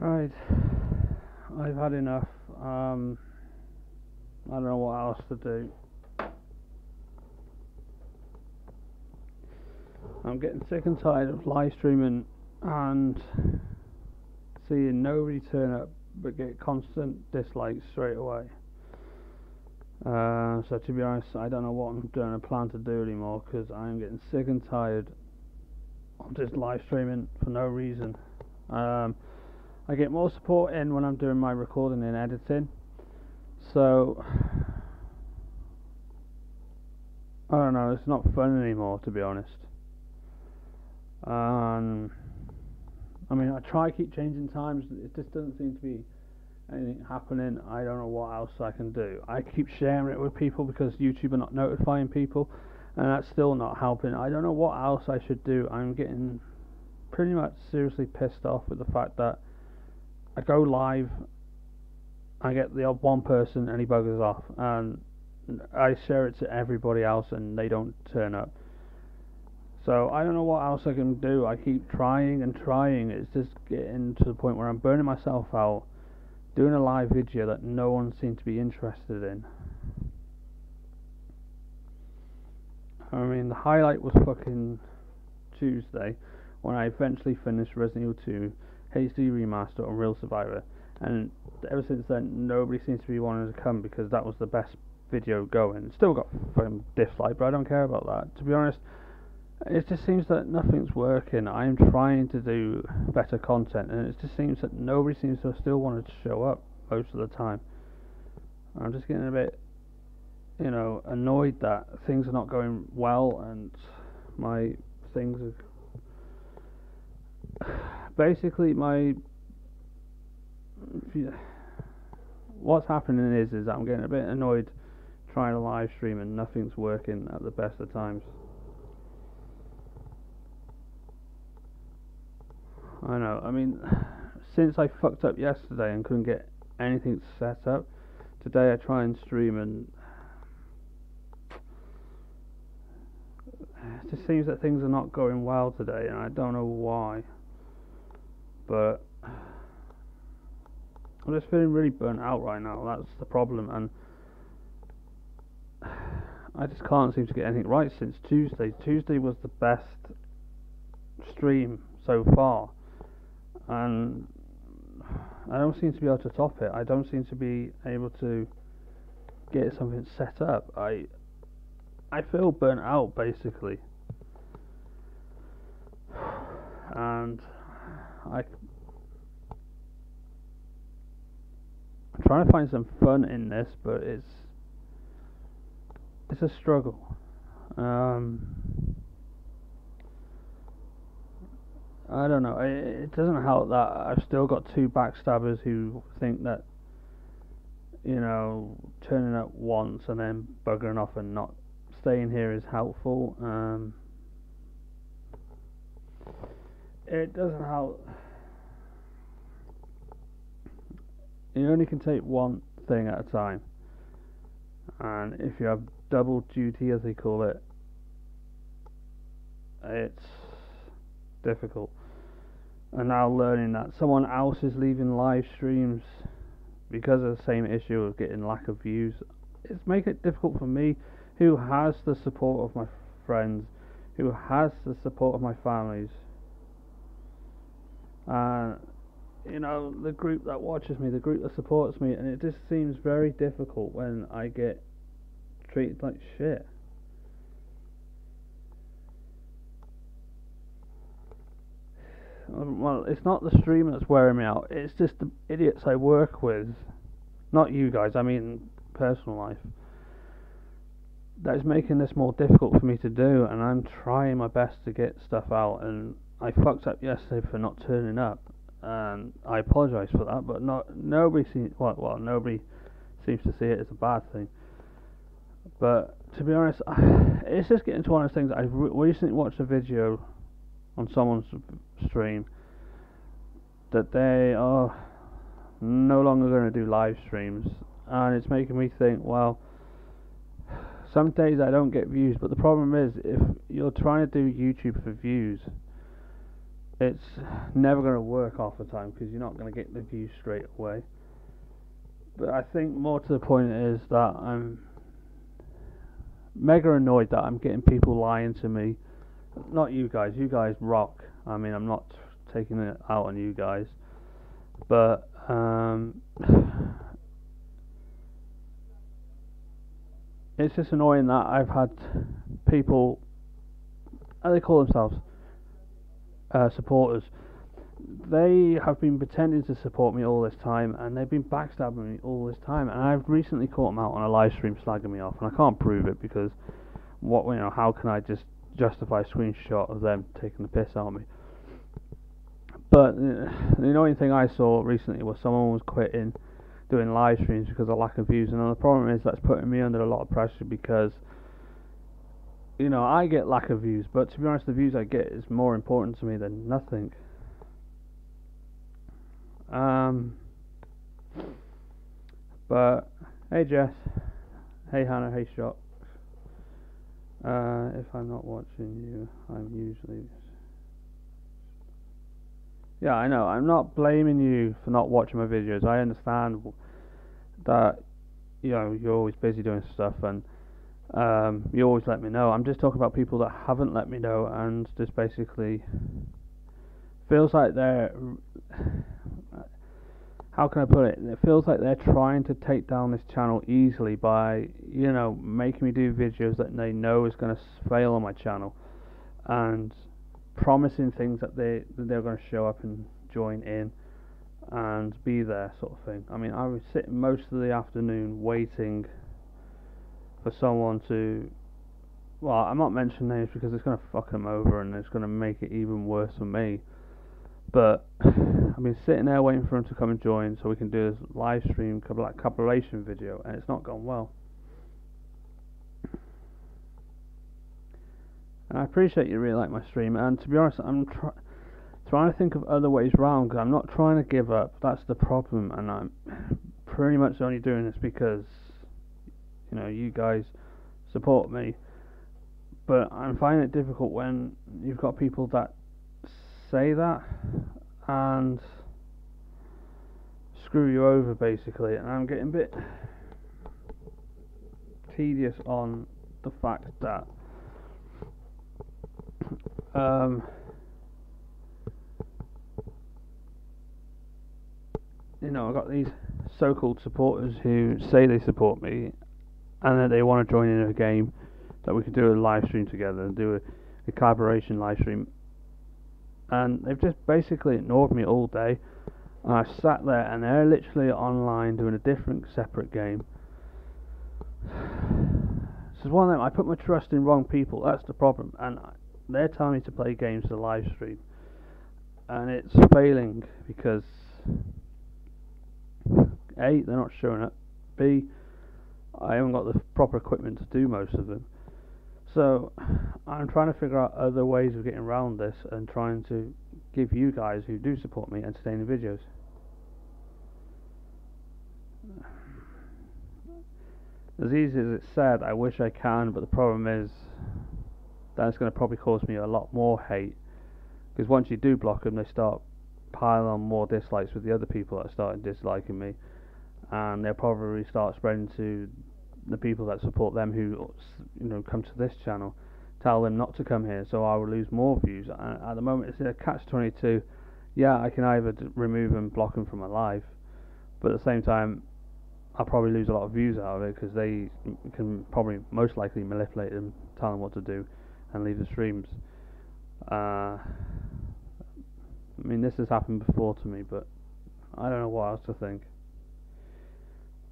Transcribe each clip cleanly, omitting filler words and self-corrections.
Right, I've had enough. I don't know what else to do. I'm getting sick and tired of live streaming and seeing nobody turn up but get constant dislikes straight away. So to be honest, I don't know what I'm doing a plan to do anymore because I'm getting sick and tired of just live streaming for no reason. I get more support in when I'm doing my recording and editing. So I don't know, it's not fun anymore to be honest. I mean, I try to keep changing times. It just doesn't seem to be anything happening. I don't know what else I can do. I keep sharing it with people because YouTube are not notifying people, and that's still not helping. I don't know what else I should do. I'm getting pretty much seriously pissed off with the fact that I go live, I get the odd one person and he buggers off, and I share it to everybody else and they don't turn up. So I don't know what else I can do. I keep trying and trying. It's just getting to the point where I'm burning myself out doing a live video that no one seems to be interested in. I mean, the highlight was fucking Tuesday when I eventually finished Resident Evil 2 HD Remaster on Real Survivor, and ever since then nobody seems to be wanting to come because that was the best video going. Still got fucking dislike, but I don't care about that. To be honest, it just seems that nothing's working. I'm trying to do better content, and it just seems that nobody seems to still want to show up most of the time. I'm just getting a bit, annoyed that things are not going well, and my things are basically what's happening is that I'm getting a bit annoyed trying to live stream and nothing's working at the best of times. I know, I mean, since I fucked up yesterday and couldn't get anything set up, today I try and stream and it just seems that things are not going well today and I don't know why. But I'm just feeling really burnt out right now, that's the problem, and I just can't seem to get anything right since Tuesday. Tuesday was the best stream so far, and I don't seem to be able to top it. I don't seem to be able to get something set up. I feel burnt out basically, and I'm trying to find some fun in this, but it's a struggle. I don't know. It doesn't help that I've still got two backstabbers who think that, turning up once and then buggering off and not staying here is helpful. It doesn't help. You only can take one thing at a time, and if you have double duty, as they call it, it's difficult. And now learning that someone else is leaving live streams because of the same issue of getting lack of views, it's making it difficult for me, who has the support of my friends, who has the support of my families, and the group that watches me, the group that supports me, and it just seems very difficult when I get treated like shit. Well, it's not the stream that's wearing me out, it's just the idiots I work with, not you guys, I mean personal life, that is making this more difficult for me to do, and I'm trying my best to get stuff out, and I fucked up yesterday for not turning up, and I apologise for that, but nobody seems nobody seems to see it as a bad thing. But to be honest, it's just getting to one of those things. I recently watched a video on someone's stream that they are no longer going to do live streams, and it's making me think, well, some days I don't get views, but the problem is, if you're trying to do YouTube for views, it's never going to work half the time because you're not going to get the views straight away. But I think more to the point is that I'm mega annoyed that I'm getting people lying to me. Not you guys. You guys rock. I mean, I'm not taking it out on you guys, but it's just annoying that I've had people, how they call themselves, supporters. They have been pretending to support me all this time, and they've been backstabbing me all this time. And I've recently caught them out on a live stream slagging me off, and I can't prove it because how can I just justify a screenshot of them taking the piss out of me? But the annoying thing I saw recently was someone was quitting doing live streams because of lack of views, and the problem is that's putting me under a lot of pressure because I get lack of views, but to be honest, the views I get is more important to me than nothing. But hey Jess, hey Hannah, hey Shock. If I'm not watching you, I'm usually. Yeah, I know. I'm not blaming you for not watching my videos. I understand that you're always busy doing stuff, and you always let me know. I'm just talking about people that haven't let me know, and just basically feels like they're. How can I put it? It feels like they're trying to take down this channel easily by making me do videos that they know is going to fail on my channel, and promising things that they're going to show up and join in and be there, sort of thing. I mean, I was sitting most of the afternoon waiting for someone to. Well, I'm not mentioning names because it's going to fuck them over and it's going to make it even worse for me. But I've been sitting there waiting for them to come and join so we can do this live stream compilation video, and it's not gone well. And I appreciate you really like my stream, and to be honest, I'm trying to think of other ways round because I'm not trying to give up. That's the problem, and I'm pretty much only doing this because you guys support me. But I'm finding it difficult when you've got people that say that and screw you over basically, and I'm getting a bit tedious on the fact that I've got these so-called supporters who say they support me and that they want to join in a game that we could do a live stream together and do a collaboration live stream, and they've just basically ignored me all day, and I sat there and they're literally online doing a different separate game. This is one of them. I put my trust in wrong people, that's the problem, and they're telling me to play games to live stream, and it's failing because A, they're not showing up, B, I haven't got the proper equipment to do most of them. So I'm trying to figure out other ways of getting around this and trying to give you guys who do support me entertaining videos. As easy as it's said, I wish I can, but the problem is that's going to probably cause me a lot more hate, because once you do block them, they start piling on more dislikes with the other people that started disliking me, and they'll probably start spreading to the people that support them who come to this channel, tell them not to come here, so I will lose more views. At the moment it's a catch-22. Yeah, I can either remove and block them from my life, but at the same time I'll probably lose a lot of views out of it because they can probably most likely manipulate them, tell them what to do and leave the streams. I mean, this has happened before to me, but I don't know what else to think.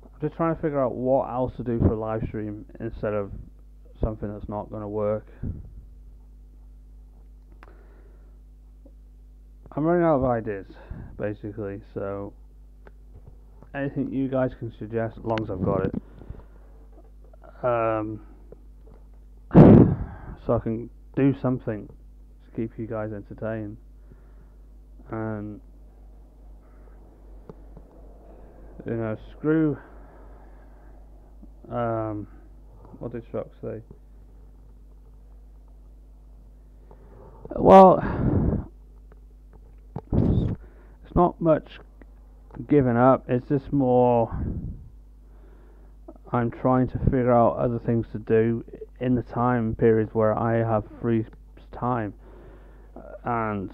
I'm just trying to figure out what else to do for a live stream instead of something that's not going to work. I'm running out of ideas, basically, so anything you guys can suggest, as long as I've got it, so I can do something to keep you guys entertained. And screw what did Shock say? Well, not much giving up, it's just more I'm trying to figure out other things to do in the time periods where I have free time. And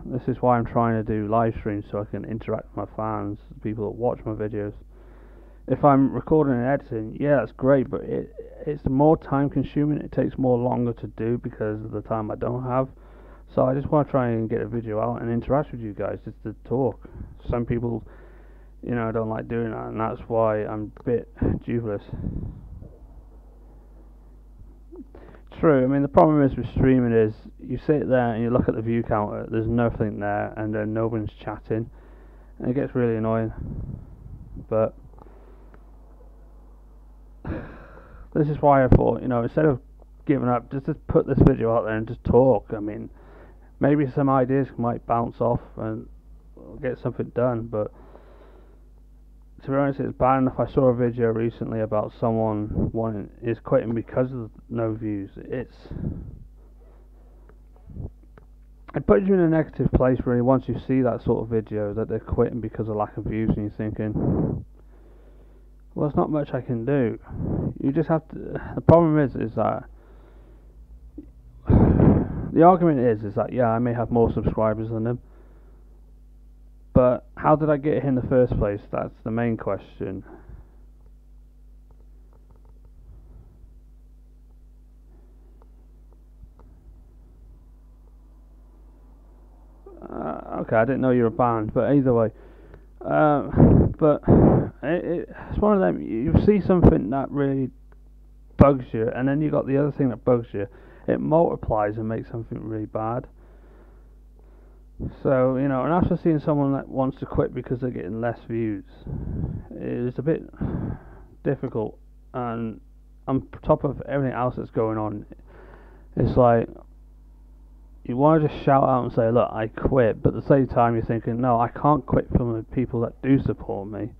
this is why I'm trying to do live streams, so I can interact with my fans, people that watch my videos. If I'm recording and editing, yeah, that's great, but it's more time consuming. It takes more longer to do because of the time I don't have. So I just want to try and get a video out and interact with you guys, just to talk. Some people, don't like doing that, and that's why I'm a bit dubious. True. I mean, the problem is with streaming is you sit there and you look at the view counter. There's nothing there, and then no one's chatting, and it gets really annoying. But this is why I thought, instead of giving up, just put this video out there and just talk. I mean, maybe some ideas might bounce off and get something done, but to be honest, it's bad enough. I saw a video recently about someone is quitting because of no views. It puts you in a negative place really once you see that sort of video that they're quitting because of lack of views, and you're thinking, well, there's not much I can do. You just have to. The problem is that the argument is that yeah, I may have more subscribers than them, but how did I get here in the first place? That's the main question. Okay, I didn't know you were banned, but either way. But it's one of them. You see something that really bugs you, and then you got the other thing that bugs you. It multiplies and makes something really bad. So, and after seeing someone that wants to quit because they're getting less views, it's a bit difficult. And on top of everything else that's going on, it's like you want to just shout out and say, look, I quit, but at the same time you're thinking, no, I can't quit from the people that do support me.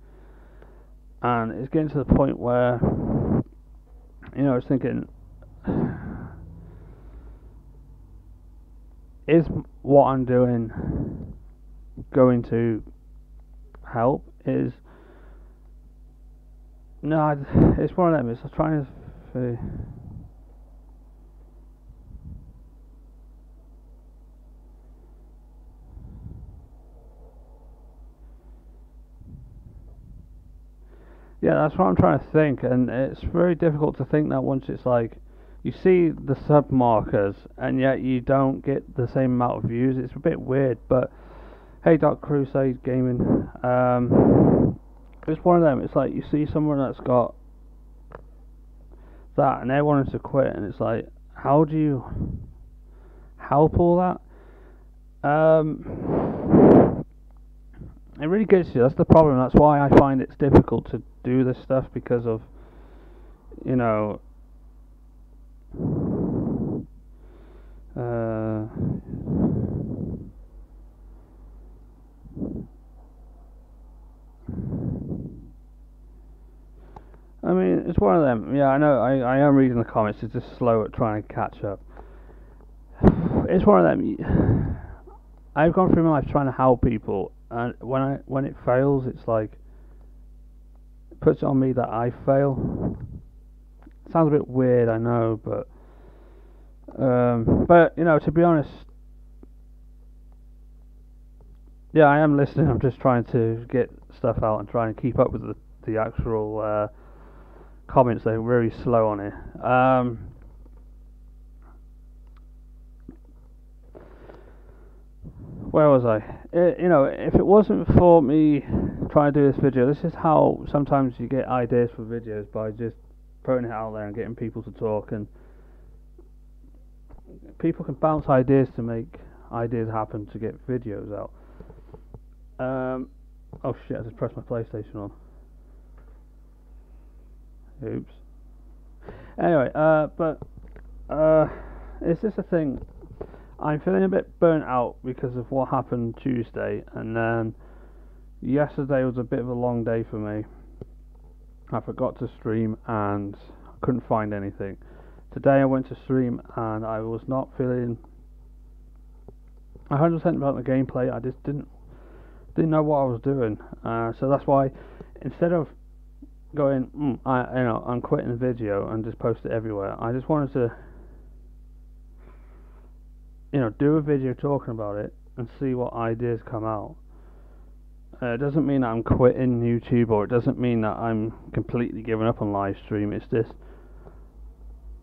And it's getting to the point where, it's thinking, is what I'm doing going to help? No, it's one of them. It's trying to. Yeah, that's what I'm trying to think, and it's very difficult to think that once it's like you see the sub markers and yet you don't get the same amount of views. It's a bit weird, but hey, Dark Crusade Gaming, it's one of them. It's like you see someone that's got that and they're wanting to quit, and it's like, how do you help all that? It really gets you. That's the problem. That's why I find it's difficult to do this stuff, because of I mean, it's one of them. Yeah, I know. I am reading the comments. It's just slow at trying to catch up. It's one of them. I've gone through my life trying to help people, and when it fails, it's like it puts it on me that I fail. It sounds a bit weird, I know, but to be honest, yeah, I am listening. I'm just trying to get stuff out and trying to keep up with the actual comments. They're very slow on it. Where was I? If it wasn't for me trying to do this video, this is how sometimes you get ideas for videos, by just putting it out there and getting people to talk, and people can bounce ideas to make ideas happen to get videos out. Oh shit, I just pressed my PlayStation on. Oops. Anyway, it's just a thing. I'm feeling a bit burnt out because of what happened Tuesday, and then yesterday was a bit of a long day for me. I forgot to stream and couldn't find anything. Today I went to stream and I was not feeling 100% about the gameplay. I just didn't didn't know what I was doing. So that's why instead of going, I'm quitting the video and just post it everywhere, I just wanted to, do a video talking about it and see what ideas come out. It doesn't mean that I'm quitting YouTube, or it doesn't mean that I'm completely giving up on live stream. It's just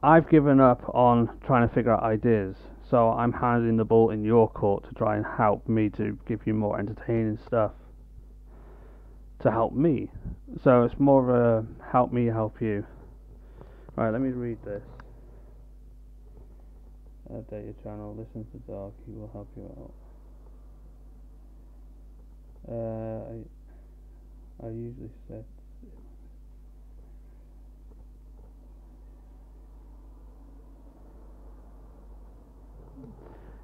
I've given up on trying to figure out ideas, so I'm handing the ball in your court to try and help me to give you more entertaining stuff to help me. So it's more of a help me help you. Alright, let me read this. Update your channel, listen to Dark, he will help you out. I usually set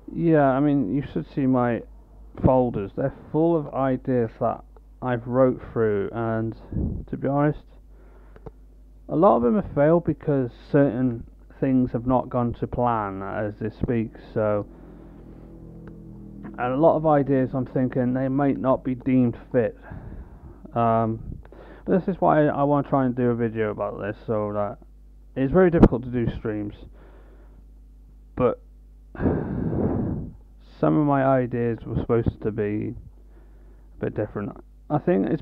I mean, you should see my folders. They're full of ideas that I've wrote through, and to be honest, a lot of them have failed because certain things have not gone to plan as they speak. So, and a lot of ideas I'm thinking they might not be deemed fit. But this is why I want to try and do a video about this, so that it's very difficult to do streams, but some of my ideas were supposed to be a bit different. I think it's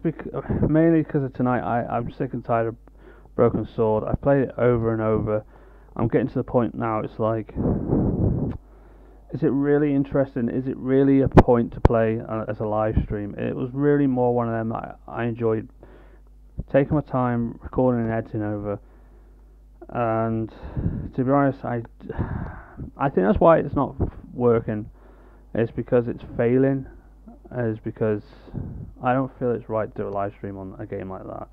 mainly because of tonight. I'm sick and tired of Broken Sword. I've played it over and over. I'm getting to the point now, it's like, is it really interesting? Is it really a point to play as a live stream? It was really more one of them that I enjoyed taking my time, recording and editing over. And to be honest, I think that's why it's not working. It's because it's failing. It's because I don't feel it's right to do a live stream on a game like that.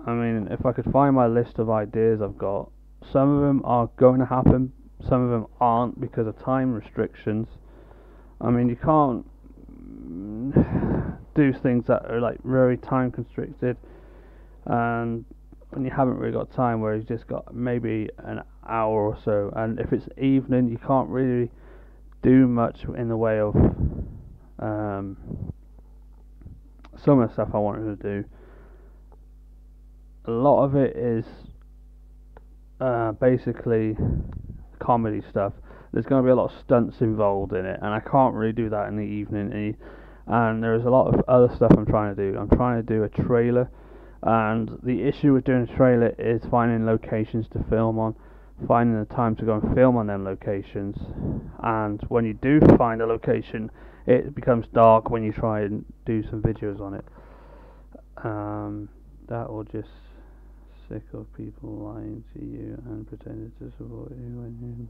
I mean, if I could find my list of ideas I've got, some of them are going to happen, some of them aren't because of time restrictions. I mean, you can't do things that are like very time constricted, and when you haven't really got time, where you've just got maybe an hour or so, and if it's evening, you can't really do much in the way of some of the stuff I wanted to do. A lot of it is basically comedy stuff. There's going to be a lot of stunts involved in it, and I can't really do that in the evening. And there's a lot of other stuff I'm trying to do. I'm trying to do a trailer, and the issue with doing a trailer is finding locations to film on, finding the time to go and film on them locations. And when you do find a location, it becomes dark when you try and do some videos on it. That will just sick of people lying to you and pretending to support you when you...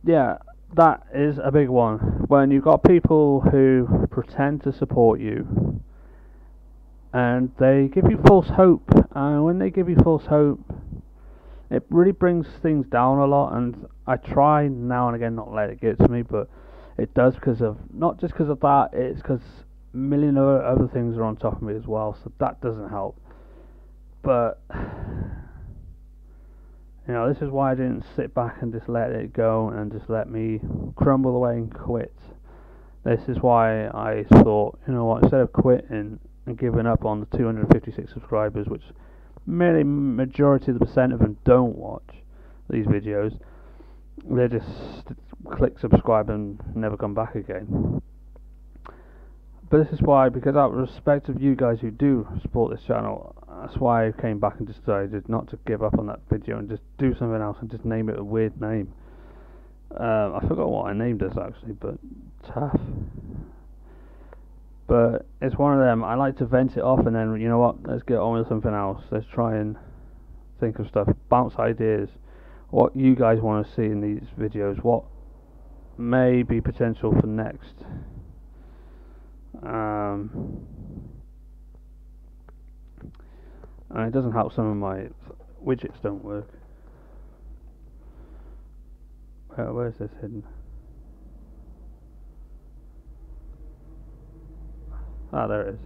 Yeah, that is a big one. When you've got people who pretend to support you and they give you false hope, and when they give you false hope, it really brings things down a lot. And I try now and again not let it get to me, but it does, because of, not just because of that, it's because a million other things are on top of me as well, so that doesn't help. But this is why I didn't sit back and just let it go and just let me crumble away and quit. This is why I thought, instead of quitting and giving up on the 256 subscribers, which merely majority of the percent of them don't watch these videos, they just click subscribe and never come back again. But this is why, because out of respect of you guys who do support this channel, that's why I came back and decided not to give up on that video and just do something else and just name it a weird name. I forgot what I named this actually, but tough. But it's one of them, I like to vent it off and then, you know what, let's get on with something else. Let's try and think of stuff, bounce ideas, what you guys want to see in these videos, what may be potential for next. And it doesn't help some of my widgets don't work. Where's this hidden? Ah, there it is.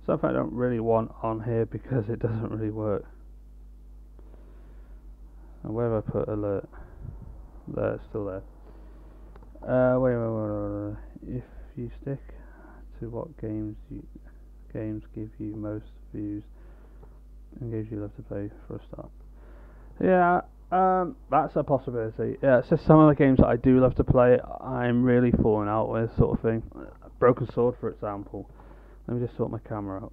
Stuff I don't really want on here because it doesn't really work. And where have I put alert? There, it's still there. Wait. If you stick to what games give you most views and games you love to play for a start. Yeah, that's a possibility. Yeah, it's just some of the games that I do love to play, I'm really falling out with, sort of thing. Broken Sword, for example. Let me just sort my camera out.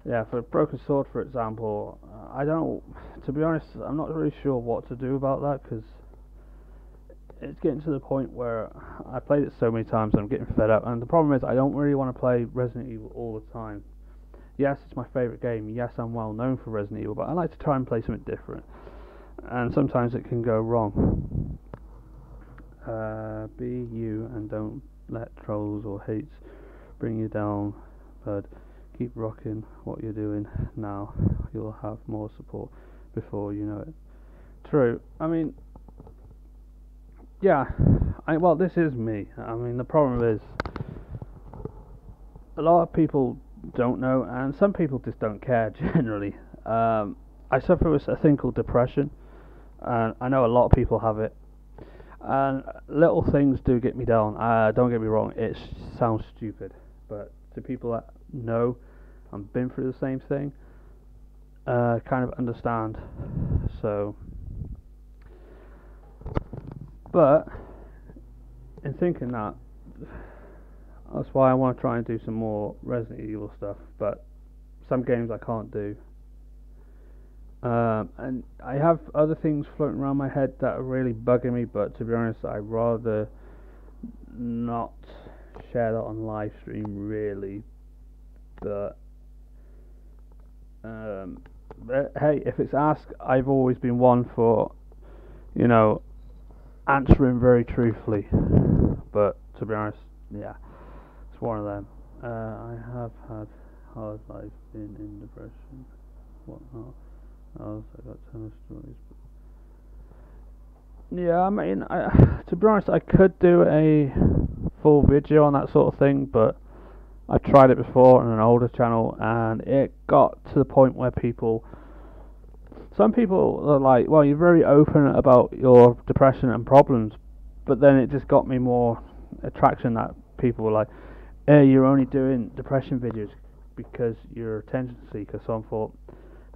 Yeah, for Broken Sword, for example, I don't. To be honest, I'm not really sure what to do about that because it's getting to the point where I played it so many times and I'm getting fed up. And the problem is, I don't really want to play Resident Evil all the time. Yes, it's my favourite game. Yes, I'm well known for Resident Evil, but I like to try and play something different. And sometimes it can go wrong. Be you and don't let trolls or hates bring you down, bud. Keep rocking what you're doing now. You'll have more support before you know it. True. I mean, yeah. Well, this is me. I mean, the problem is a lot of people don't know, and some people just don't care generally. I suffer with a thing called depression, and I know a lot of people have it. And little things do get me down. Don't get me wrong, it sounds stupid, but to people that know and been through the same thing, kind of understand. So, but in thinking that, that's why I want to try and do some more Resident Evil stuff. But some games I can't do. And I have other things floating around my head that are really bugging me, but to be honest, I'd rather not share that on live stream, really. But hey, if it's asked, I've always been one for, answering very truthfully. But to be honest, yeah, it's one of them. I have had hard life, been in depression, whatnot. I also got a ton of stories. Yeah, I mean, to be honest, I could do a full video on that sort of thing, but I tried it before on an older channel, and it got to the point where some people are like, well, you're very open about your depression and problems, but then it just got me more attraction that people were like, hey, you're only doing depression videos because you're a attention seeker. So I thought,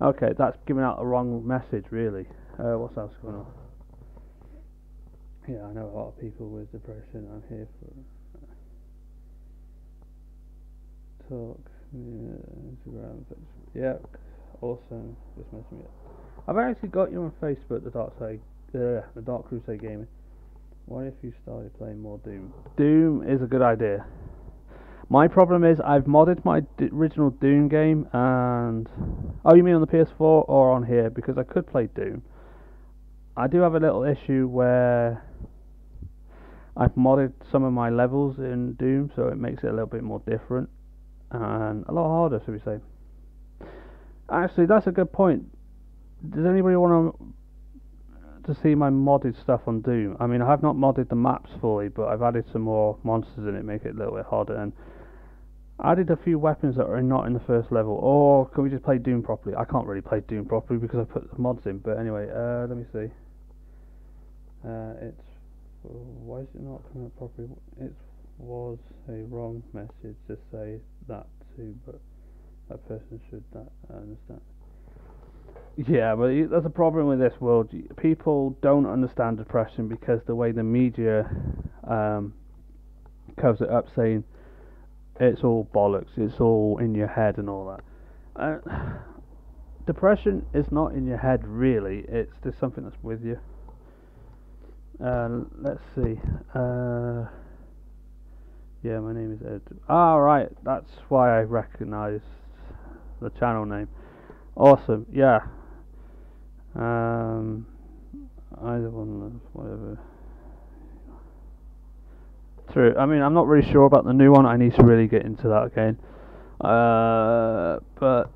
okay, that's giving out the wrong message, really. What's else going on? Yeah, I know a lot of people with depression. I'm here for talk. Yeah, Instagram. Yeah, awesome. Just messing me up. I've actually got you on Facebook, the Dark Crusade Gaming. What if you started playing more Doom? Doom is a good idea. My problem is I've modded my original Doom game, and oh, you mean on the PS4 or on here? Because I could play Doom. I do have a little issue where I've modded some of my levels in Doom, so it makes it a little bit more different and a lot harder, should we say? Actually, that's a good point. Does anybody want to see my modded stuff on Doom? I mean, I have not modded the maps fully, but I've added some more monsters in it, make it a little bit harder, and added a few weapons that are not in the first level. Or can we just play Doom properly? I can't really play Doom properly because I put the mods in, but anyway, let me see. Why is it not coming up properly? It was a wrong message to say that too, but that person should understand. Yeah, but there's a problem with this world. People don't understand depression because the way the media covers it up, saying it's all bollocks, it's all in your head and all that. Depression is not in your head, really. It's just something that's with you. Let's see. Yeah, my name is Ed. Right, that's why I recognise the channel name. Awesome, yeah. Either one, whatever. True. I mean, I'm not really sure about the new one. I need to really get into that again. But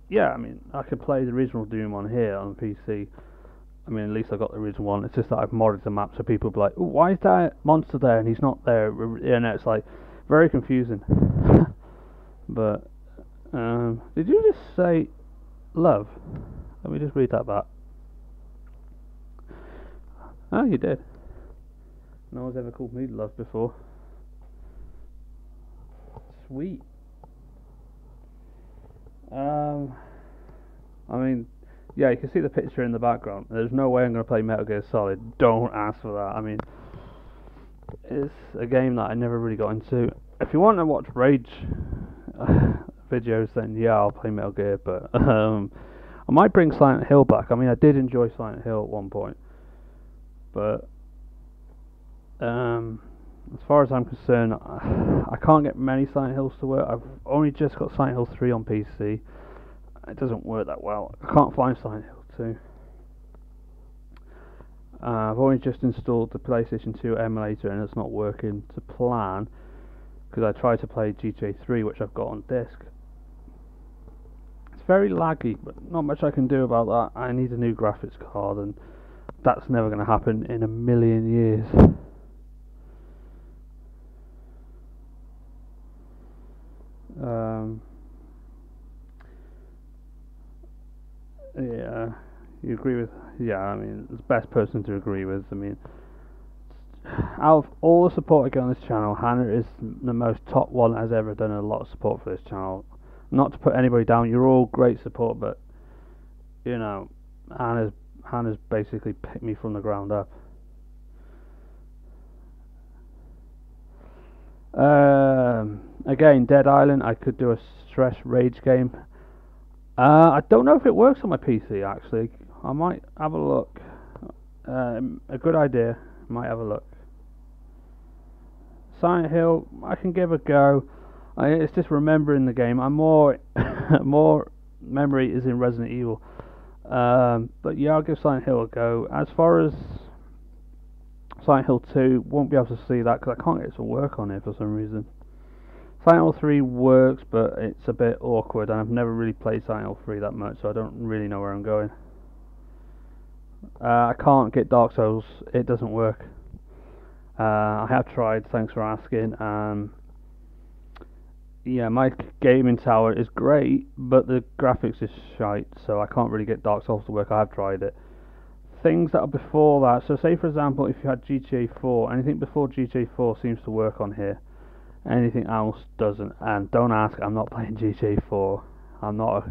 yeah, I mean, I could play the original Doom on here on PC. I mean, at least I got the original one. It's just that I've modded the map so people be like, "Ooh, why is that monster there and he's not there?" And it's like very confusing. But did you just say love? Let me just read that back. Oh, you did. No one's ever called me love before. Sweet. I mean, yeah, you can see the picture in the background. There's no way I'm going to play Metal Gear Solid. Don't ask for that. I mean, it's a game that I never really got into. If you want to watch Rage videos, then yeah, I'll play Metal Gear. But I might bring Silent Hill back. I mean, I did enjoy Silent Hill at one point, but as far as I'm concerned, I can't get many Silent Hills to work. I've only just got Silent Hill 3 on PC. It doesn't work that well. I can't find Silent Hill 2. I've only just installed the PlayStation 2 emulator and it's not working to plan because I tried to play GTA 3, which I've got on disc. It's very laggy, but not much I can do about that. I need a new graphics card, and that's never going to happen in a million years. Yeah, you agree with? Yeah, I mean, it's the best person to agree with. I mean, out of all the support I get on this channel, Hannah is the most top one that has ever done a lot of support for this channel. Not to put anybody down, you're all great support, but you know, Hannah's basically picked me from the ground up. Again, Dead Island, I could do a stress rage game. I don't know if it works on my PC actually. I might have a look. A good idea. Might have a look. Silent Hill, I can give a go. It's just remembering the game. I'm more more memory is in Resident Evil. But yeah, I'll give Silent Hill a go. As far as Silent Hill 2, won't be able to see that because I can't get it to work on it for some reason. Silent Hill 3 works, but it's a bit awkward, and I've never really played Silent Hill 3 that much, so I don't really know where I'm going. I can't get Dark Souls, it doesn't work. I have tried, thanks for asking. Yeah, my gaming tower is great, but the graphics is shite, so I can't really get Dark Souls to work. I have tried it. Things that are before that, so say for example, if you had GTA 4, anything before GTA 4 seems to work on here. Anything else doesn't. And don't ask, I'm not playing GTA 4. I'm not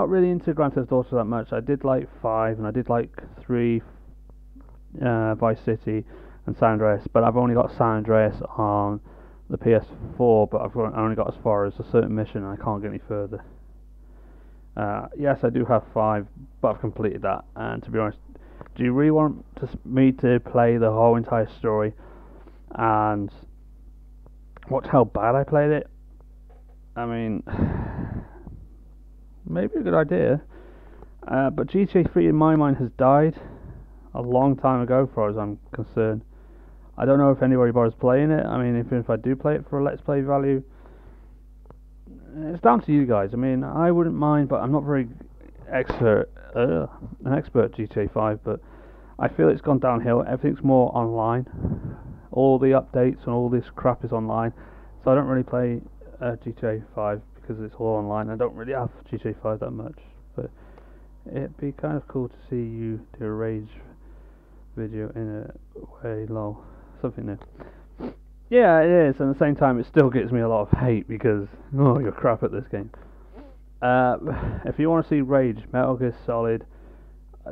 really into Grand Theft Auto that much. I did like 5 and I did like 3, Vice City and San Andreas, but I've only got San Andreas on the PS4, but I've only got as far as a certain mission and I can't get any further. Yes, I do have 5, but I've completed that. And to be honest, do you really want me to play the whole entire story and watch how bad I played it? I mean, maybe a good idea. But GTA 3 in my mind has died a long time ago, as far as I'm concerned. I don't know if anybody bothers playing it. I mean, if I do play it for a let's play value, it's down to you guys. I mean, I wouldn't mind, but I'm not very an expert at GTA 5, but I feel it's gone downhill. Everything's more online. All the updates and all this crap is online, so I don't really play GTA 5 because it's all online. I don't really have GTA 5 that much, but it'd be kind of cool to see you do a rage video in a way, lol, something new. Yeah, it is, and at the same time it still gives me a lot of hate because, oh, you're crap at this game. If you want to see rage, Metal Gear Solid,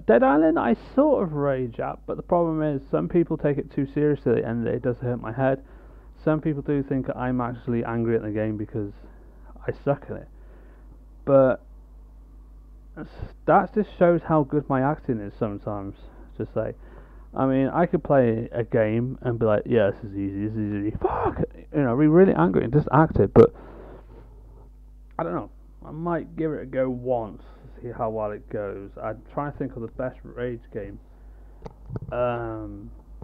Dead Island I sort of rage at, but the problem is some people take it too seriously and it does hurt my head. Some people do think I'm actually angry at the game because I suck at it. But that just shows how good my acting is sometimes, to say. I mean, I could play a game and be like, yeah, this is easy, fuck! You know, be really angry and just act it, but I don't know. I might give it a go once, see how well it goes. I'm trying to think of the best rage game.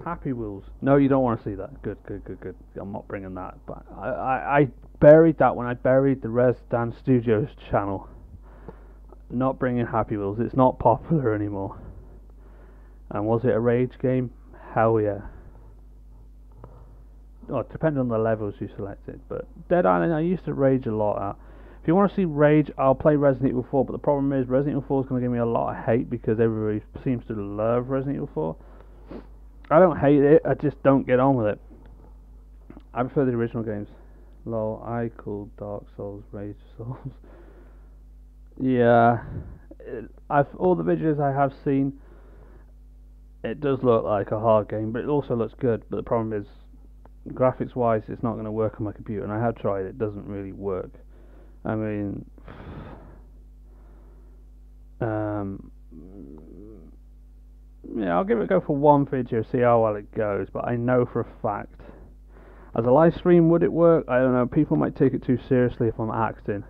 Happy Wheels. No, you don't want to see that. Good. I'm not bringing that. But I buried that when I buried the Res Dan Studios channel. Not bringing Happy Wheels. It's not popular anymore. And was it a rage game? Hell yeah. Oh, it depends on the levels you selected. But Dead Island I used to rage a lot at. If you want to see rage, I'll play Resident Evil 4, but the problem is Resident Evil 4 is going to give me a lot of hate because everybody seems to love Resident Evil 4. I don't hate it, I just don't get on with it. I prefer the original games. Lol, I call Dark Souls Rage Souls. Yeah, all the videos I have seen, it does look like a hard game, but it also looks good. But the problem is, graphics wise, it's not going to work on my computer, and I have tried it doesn't really work. I mean, yeah, I'll give it a go for one video, see how well it goes, but I know for a fact, as a live stream, would it work? I don't know, people might take it too seriously if I'm acting.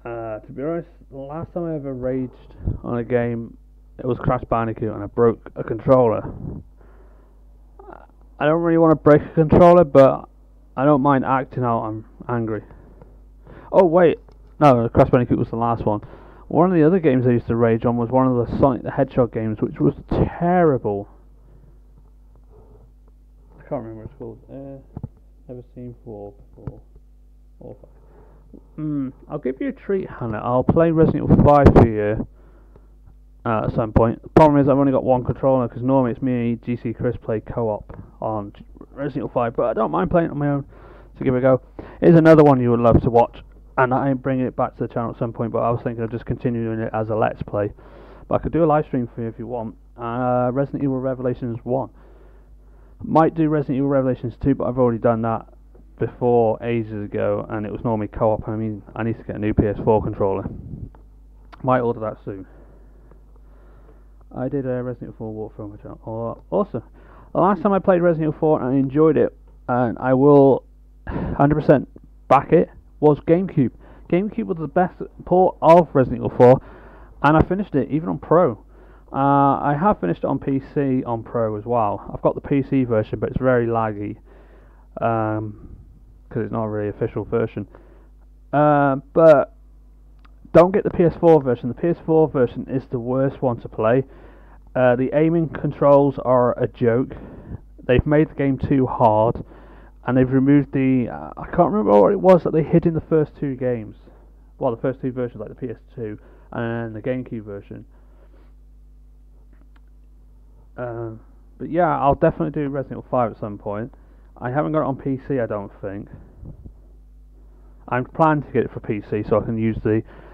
To be honest, the last time I ever raged on a game, it was Crash Bandicoot, and I broke a controller. I don't really want to break a controller, but I don't mind acting out I'm angry. Oh wait, no, Crash Bandicoot was the last one. One of the other games I used to rage on was one of the Sonic the Hedgehog games, which was terrible. I can't remember what it's called. Never seen 4 before. Or 5. I'll give you a treat, Hannah. I'll play Resident Evil 5 for you at some point. The problem is I've only got one controller because normally it's me and GC Chris play co-op on Resident Evil 5, but I don't mind playing it on my own to give it a go. Here's another one you would love to watch, and I ain't bringing it back to the channel at some point, but I was thinking of just continuing it as a let's play. But I could do a live stream for you if you want. Resident Evil Revelations 1. Might do Resident Evil Revelations 2, but I've already done that before ages ago, and it was normally co-op. I mean, I need to get a new PS4 controller. Might order that soon. I did a Resident Evil 4 walkthrough on my channel. Oh, awesome. The last time I played Resident Evil 4 and I enjoyed it, and I will 100% back it, was GameCube. GameCube was the best port of Resident Evil 4, and I finished it even on Pro. I have finished it on PC on Pro as well. I've got the PC version, but it's very laggy because it's not a really official version. But don't get the PS4 version. The PS4 version is the worst one to play. The aiming controls are a joke. They've made the game too hard, and they've removed the I can't remember what it was that they hid in the first two games. Well, the first two versions, like the PS2 and the GameCube version. But yeah, I'll definitely do Resident Evil 5 at some point. I haven't got it on PC, I don't think. I'm planning to get it for PC so I can use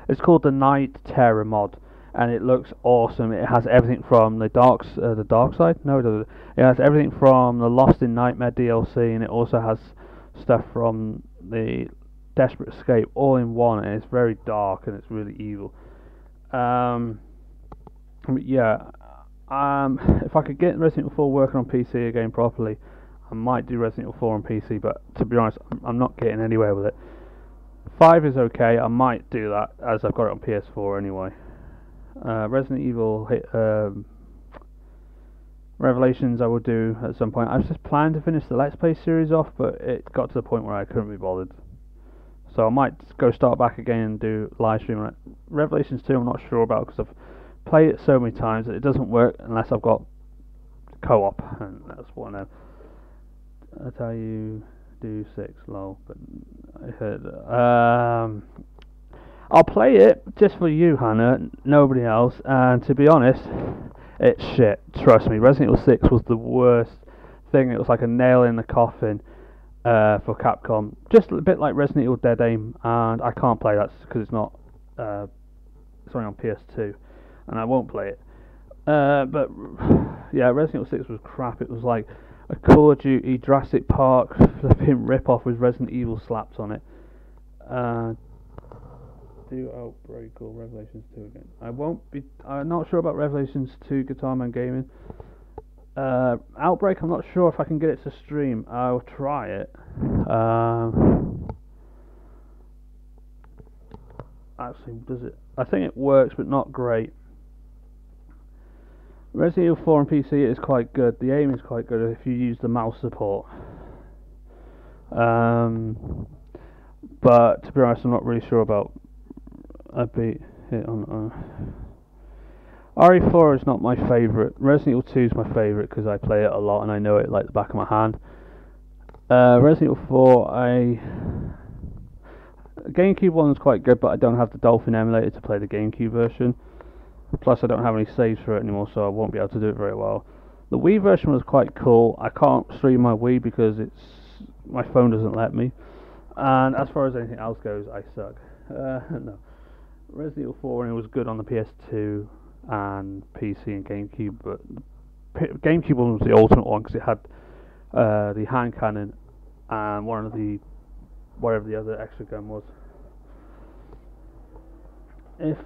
it's called the Night Terror mod, and it looks awesome. It has everything from the dark side. No, it doesn't. It has everything from the Lost in Nightmare DLC, and it also has stuff from the Desperate Escape all in one, and it's very dark and it's really evil. But yeah, if I could get Resident Evil 4 working on PC again properly, I might do Resident Evil 4 on PC. But to be honest, I'm not getting anywhere with it. 5 is okay, I might do that as I've got it on PS4 anyway. Resident Evil Revelations I will do at some point. I was just planning to finish the Let's Play series off, but it got to the point where I couldn't be bothered. So I might go start back again and do live stream on it. Revelations 2 I'm not sure about because I've played it so many times that it doesn't work unless I've got co-op, and that's what I know. That's how you do 6, lol, but I heard I'll play it just for you, Hannah, nobody else, and to be honest, it's shit, trust me. Resident Evil 6 was the worst thing. It was like a nail in the coffin for Capcom, just a bit like Resident Evil Dead Aim, and I can't play that because it's not it's only on PS2, and I won't play it. But yeah, Resident Evil 6 was crap. It was like a Call of Duty Jurassic Park flipping rip-off with Resident Evil slaps on it. Do Outbreak or Revelations 2 again. I'm not sure about Revelations 2 Guitar Man Gaming. Outbreak, I'm not sure if I can get it to stream. I'll try it. Actually, does it? I think it works, but not great. Resident Evil 4 on PC is quite good. The aim is quite good if you use the mouse support. But to be honest, I'm not really sure about a beat hit on. RE4 is not my favourite. Resident Evil 2 is my favourite because I play it a lot and I know it like the back of my hand. Resident Evil 4, GameCube one is quite good, but I don't have the Dolphin emulator to play the GameCube version. Plus, I don't have any saves for it anymore, so I won't be able to do it very well. The Wii version was quite cool. I can't stream my Wii because my phone doesn't let me. And as far as anything else goes, I suck. No. Resident Evil 4 was good on the PS2 and PC and GameCube, but the GameCube one was the ultimate one because it had the hand cannon and one of the whatever the other extra gun was. If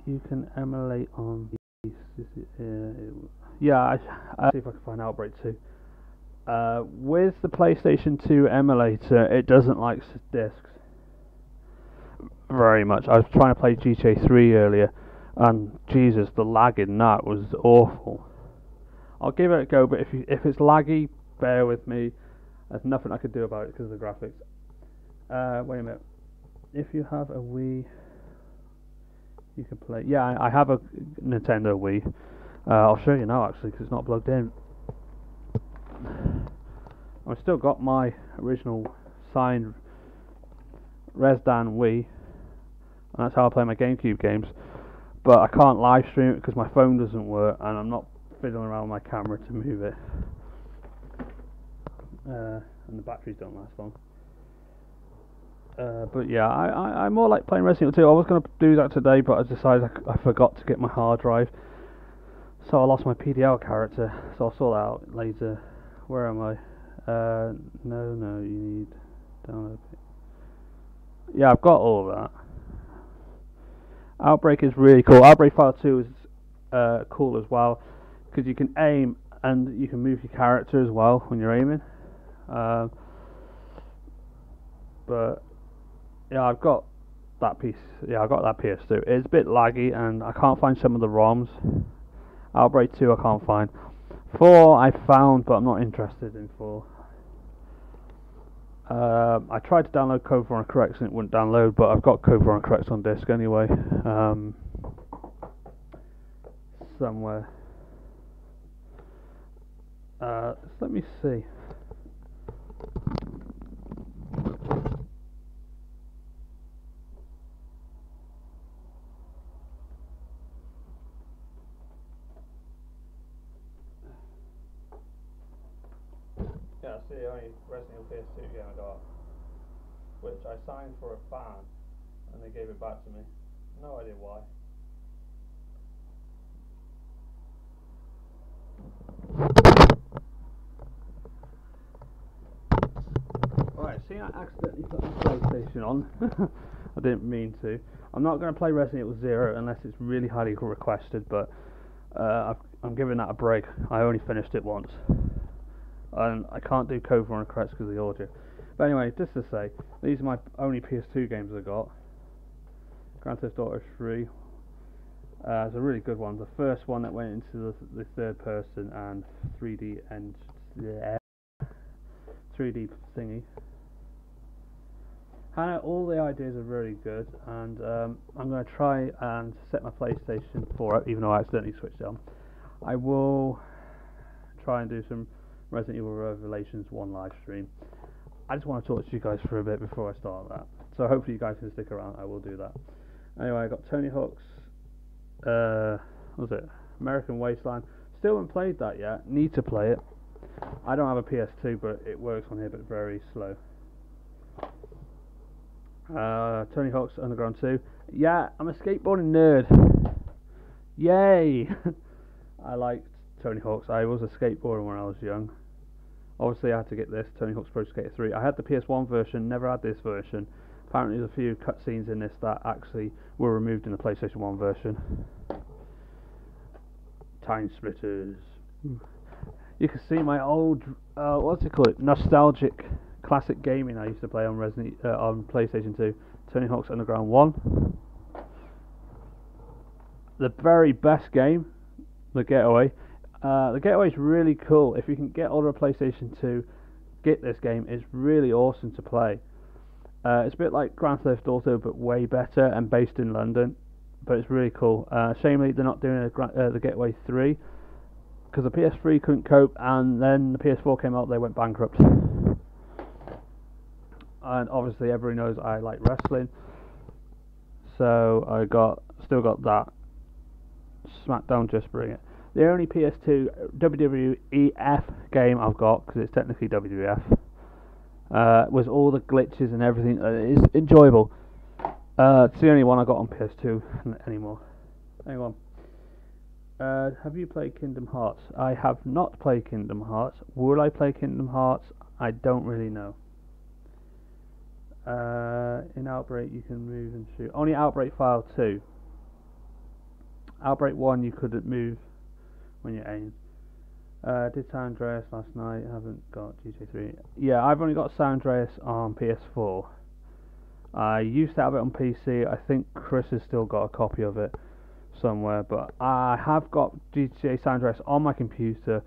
you can emulate on these, yeah, I see if I can find Outbreak 2. With the PlayStation 2 emulator, it doesn't like discs very much. I was trying to play GTA 3 earlier, and Jesus, the lag in that was awful. I'll give it a go, but if it's laggy, bear with me. There's nothing I could do about it because of the graphics. Wait a minute. If you have a Wii, you can play. Yeah, I have a Nintendo Wii. I'll show you now actually because it's not plugged in. I've still got my original signed Resdan Wii, and that's how I play my GameCube games. But I can't live stream it because my phone doesn't work, and I'm not fiddling around with my camera to move it. And the batteries don't last long. But yeah, I more like playing Resident Evil 2. I was going to do that today, but I decided I forgot to get my hard drive. So I lost my PDL character, so I'll sort that out later. Where am I? No, you need download it. Yeah, I've got all of that. Outbreak is really cool. Outbreak File 2 is cool as well, because you can aim and you can move your character as well when you're aiming. But yeah, I've got that piece. Yeah, I've got that PS2. It's a bit laggy, and I can't find some of the ROMs. Outbreak 2 I can't find. 4 I found, but I'm not interested in 4. I tried to download Code Veronica Corrects and it wouldn't download, but I've got Code Veronica Corrects on disc anyway. Somewhere. Let me see. Yeah, that's the only Resident Evil PS2 game I got, which I signed for a fan, and they gave it back to me. No idea why. Right, see, I accidentally put the PlayStation on. I didn't mean to. I'm not going to play Resident Evil 0 unless it's really highly requested, but I'm giving that a break. I only finished it once. And I can't do Code Veronica Corrects because of the audio. But anyway, just to say, these are my only PS2 games I got. Grand Theft Auto 3. It's a really good one. The first one that went into the third person and 3D and 3D thingy. And all the ideas are really good, and I'm going to try and set my PlayStation 4 up, even though I accidentally switched it on. I will try and do some Resident Evil Revelations 1 live stream. I just want to talk to you guys for a bit before I start that. So hopefully you guys can stick around. I will do that. Anyway, I got Tony Hawk's what was it? American Wasteland. Still haven't played that yet. Need to play it. I don't have a PS2, but it works on here, but very slow. Tony Hawk's Underground 2. Yeah, I'm a skateboarding nerd. Yay! I liked Tony Hawk's. I was a skateboarder when I was young. Obviously I had to get this, Tony Hawk's Pro Skater 3. I had the PS1 version, never had this version. Apparently there's a few cutscenes in this that actually were removed in the PlayStation 1 version. Time Splitters. You can see my old, what's it called? Nostalgic classic gaming I used to play on on PlayStation 2. Tony Hawk's Underground 1. The very best game, The Getaway. The Getaway is really cool. If you can get hold of a PlayStation 2, get this game. It's really awesome to play. It's a bit like Grand Theft Auto, but way better and based in London. But it's really cool. Shamefully, they're not doing The Getaway 3 because the PS3 couldn't cope, and then the PS4 came out. They went bankrupt. And obviously, everybody knows I like wrestling. so I still got that. SmackDown Just Bring It. The only PS2 WWEF game I've got, because it's technically WWF, was all the glitches and everything. It's enjoyable. It's the only one I got on PS2 anymore. Hang on. Have you played Kingdom Hearts? I have not played Kingdom Hearts. Will I play Kingdom Hearts? I don't really know. In Outbreak you can move and shoot. Only Outbreak File 2. Outbreak 1 you couldn't move when you aim. Did San Andreas last night. Haven't got GTA 3. Yeah, I've only got San Andreas on PS4. I used to have it on PC. I think Chris has still got a copy of it somewhere, but I have got GTA San Andreas on my computer.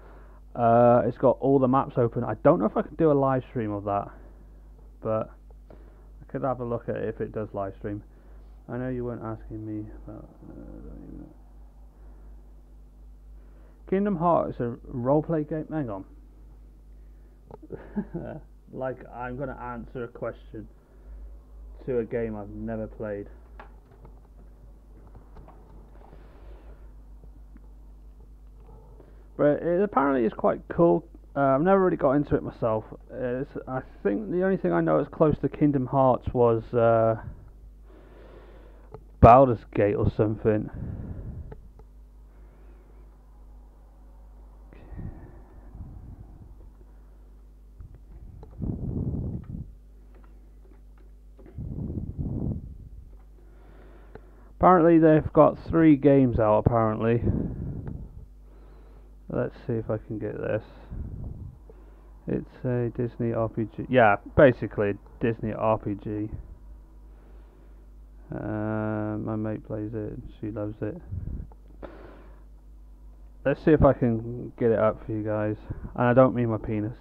It's got all the maps open. I don't know if I can do a live stream of that, but I could have a look at it if it does live stream. I know you weren't asking me about. Kingdom Hearts is a roleplay game. Hang on. Like I'm gonna answer a question to a game I've never played. But it apparently is quite cool. I've never really got into it myself. I think the only thing I know is close to Kingdom Hearts was Baldur's Gate or something. Apparently they've got 3 games out apparently. Let's see if I can get this. It's a Disney RPG. Yeah, basically a Disney RPG. My mate plays it and she loves it. Let's see if I can get it up for you guys. And I don't mean my penis.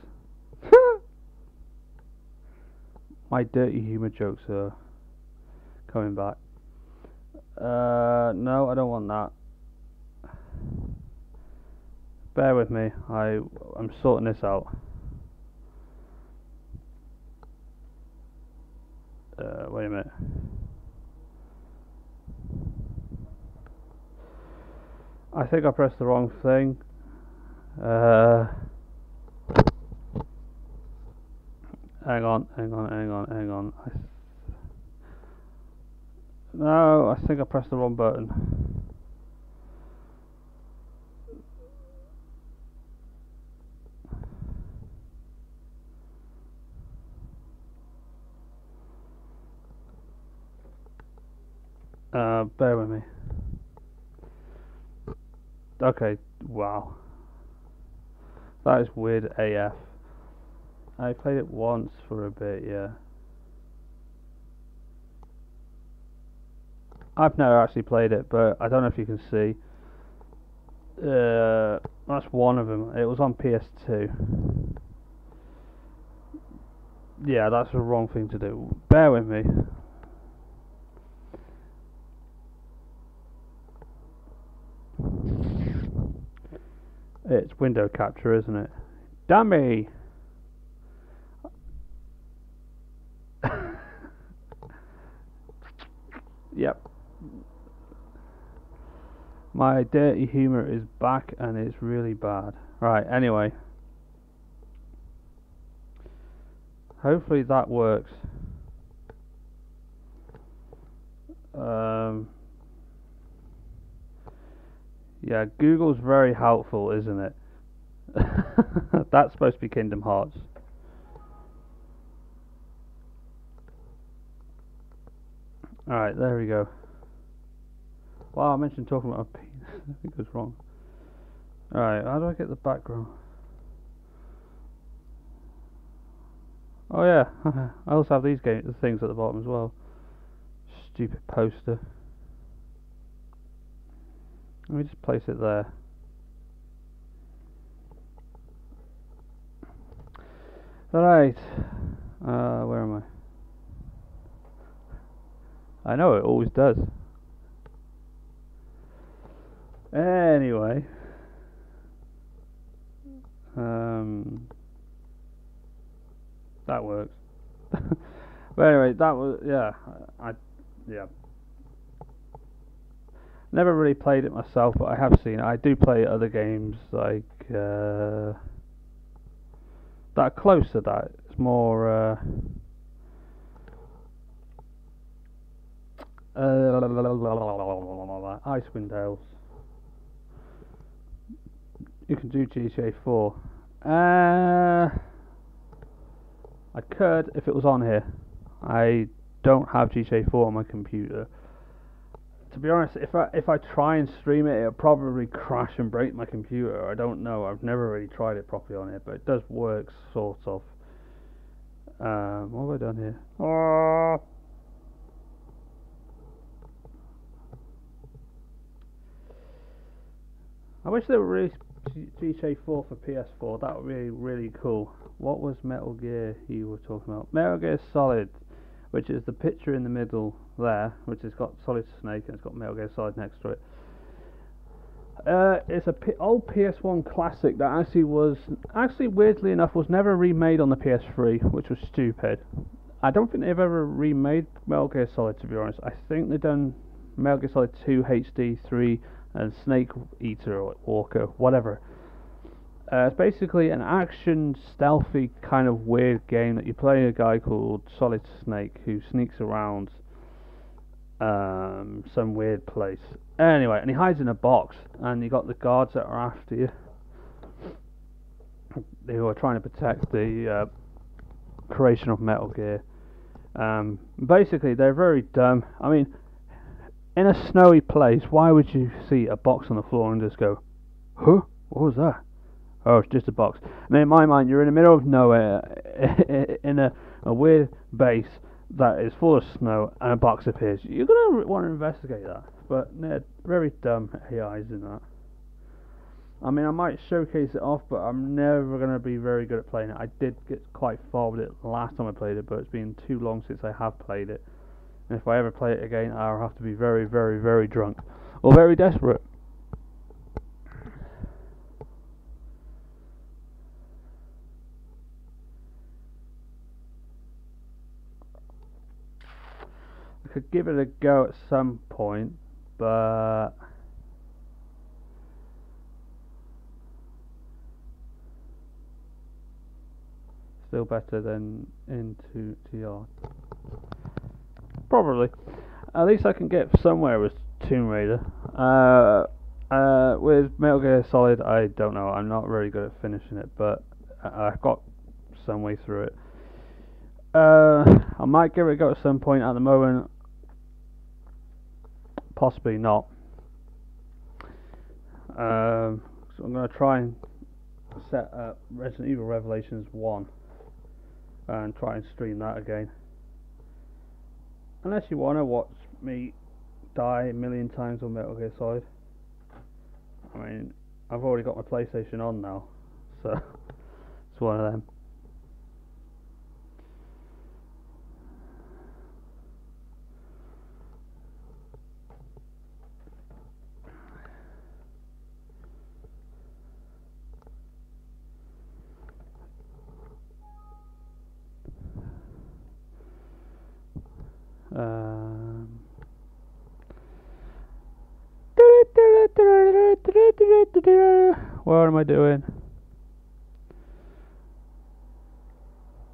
My dirty humour jokes are coming back. No, I don't want that. Bear with me. I'm sorting this out. Wait a minute. I think I pressed the wrong thing. Hang on. No, I think I pressed the wrong button. Bear with me. Okay, wow. That is weird AF. I played it once for a bit, yeah. I've never actually played it, but I don't know if you can see. That's one of them. It was on PS2. Yeah, that's the wrong thing to do. Bear with me. It's window capture, isn't it? Dummy! Yep. My dirty humour is back and it's really bad. Right, anyway. Hopefully that works. Yeah, Google's very helpful, isn't it? That's supposed to be Kingdom Hearts. Alright, there we go. Wow, I mentioned talking about a penis. I think it was wrong. Alright, how do I get the background? Oh yeah, I also have these things at the bottom as well. Stupid poster. Let me just place it there. Alright. Where am I? I know it always does. Anyway. That works. But anyway, that was, yeah. Yeah. Never really played it myself, but I have seen it. I do play other games like that are close to that. It's more Icewind Dale. You can do GTA 4. I could if it was on here. I don't have GTA 4 on my computer. To be honest, if I try and stream it, it'll probably crash and break my computer. I don't know. I've never really tried it properly on it, but it does work sort of. What have I done here? I wish they would release GTA 4 for PS4. That would be really cool. What was Metal Gear you were talking about? Metal Gear Solid, which is the picture in the middle there, which has got Solid Snake and it's got Metal Gear Solid next to it. It's a old PS1 classic that actually weirdly enough was never remade on the PS3, which was stupid. I don't think they've ever remade Metal Gear Solid, to be honest. I think they've done Metal Gear Solid 2, HD 3, and Snake Eater or Walker, whatever. It's basically an action, stealthy kind of weird game that you play a guy called Solid Snake who sneaks around some weird place. Anyway, and he hides in a box, and you got the guards that are after you, who are trying to protect the creation of Metal Gear. Basically, they're very dumb. I mean, in a snowy place, why would you see a box on the floor and just go, huh? What was that? Oh, it's just a box. And in my mind, you're in the middle of nowhere, in a weird base that is full of snow, and a box appears. You're going to want to investigate that. But they're very dumb AIs in that. I mean, I might showcase it off, but I'm never going to be very good at playing it. I did get quite far with it last time I played it, but it's been too long since I have played it. And if I ever play it again, I'll have to be very, very, very drunk. Or very desperate. I could give it a go at some point, but still better than into TR. Probably. At least I can get somewhere with Tomb Raider. With Metal Gear Solid, I don't know. I'm not very good at finishing it, but I've got some way through it. I might give it a go at some point. At the moment, possibly not. So I'm going to try and set up Resident Evil Revelations 1 and try and stream that again. Unless you want to watch me die a million times on Metal Gear Solid. I mean, I've already got my PlayStation on now, so it's one of them. What am I doing?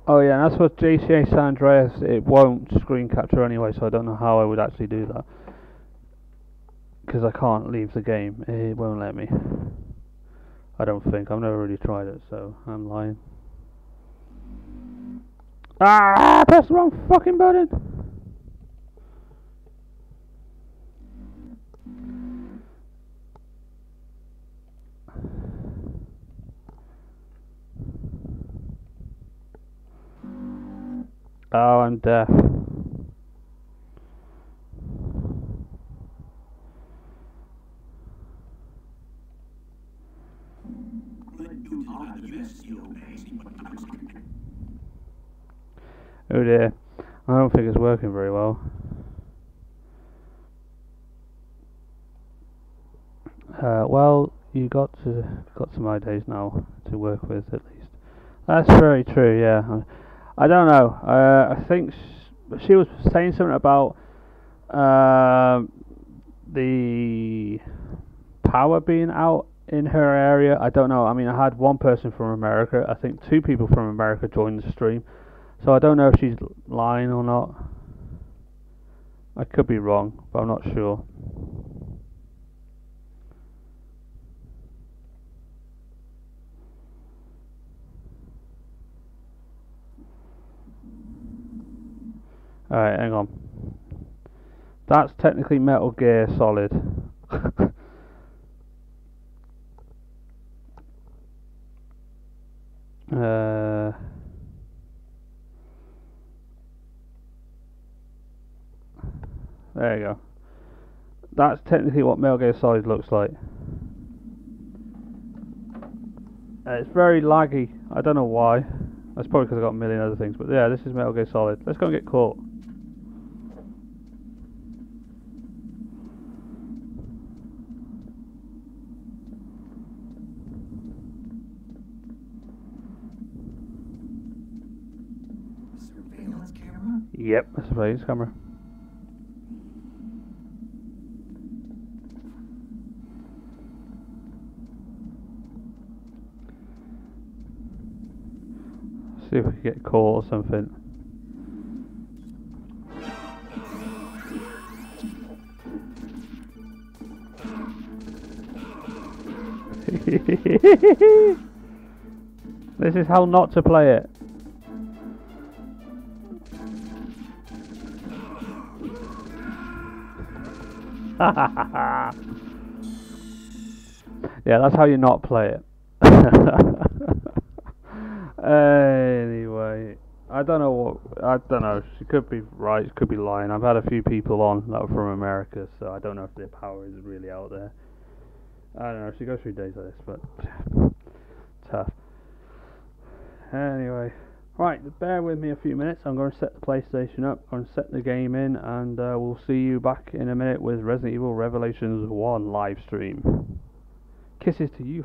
Oh yeah, that's what GTA San Andreas, it won't screen capture anyway, so I don't know how I would actually do that. Because I can't leave the game, it won't let me. I don't think, I've never really tried it, so I'm lying. Ah, press the wrong fucking button! Oh, I'm deaf. Oh dear. I don't think it's working very well. Well, you got some ideas now to work with at least. That's very true. Yeah. I don't know. I think she was saying something about the power being out in her area, I don't know. I mean, I had one person from America. I think two people from America joined the stream. So I don't know if she's lying or not. I could be wrong, but I'm not sure. Alright, hang on. That's technically Metal Gear Solid. There you go. That's technically what Metal Gear Solid looks like. It's very laggy. I don't know why. That's probably because I've got a million other things. But yeah, this is Metal Gear Solid. Let's go and get caught. Surveillance camera? Yep, that's a surveillance camera. See if we can get caught or something. This is how not to play it. Yeah, that's how you not play it. Anyway, I don't know. She could be right, she could be lying. I've had a few people on that were from America, so I don't know if their power is really out there. I don't know. She goes through days like this, but tough. Anyway, right, bear with me a few minutes. I'm going to set the PlayStation up, I'm going to set the game in, and we'll see you back in a minute with Resident Evil Revelations 1 live stream. Kisses to you.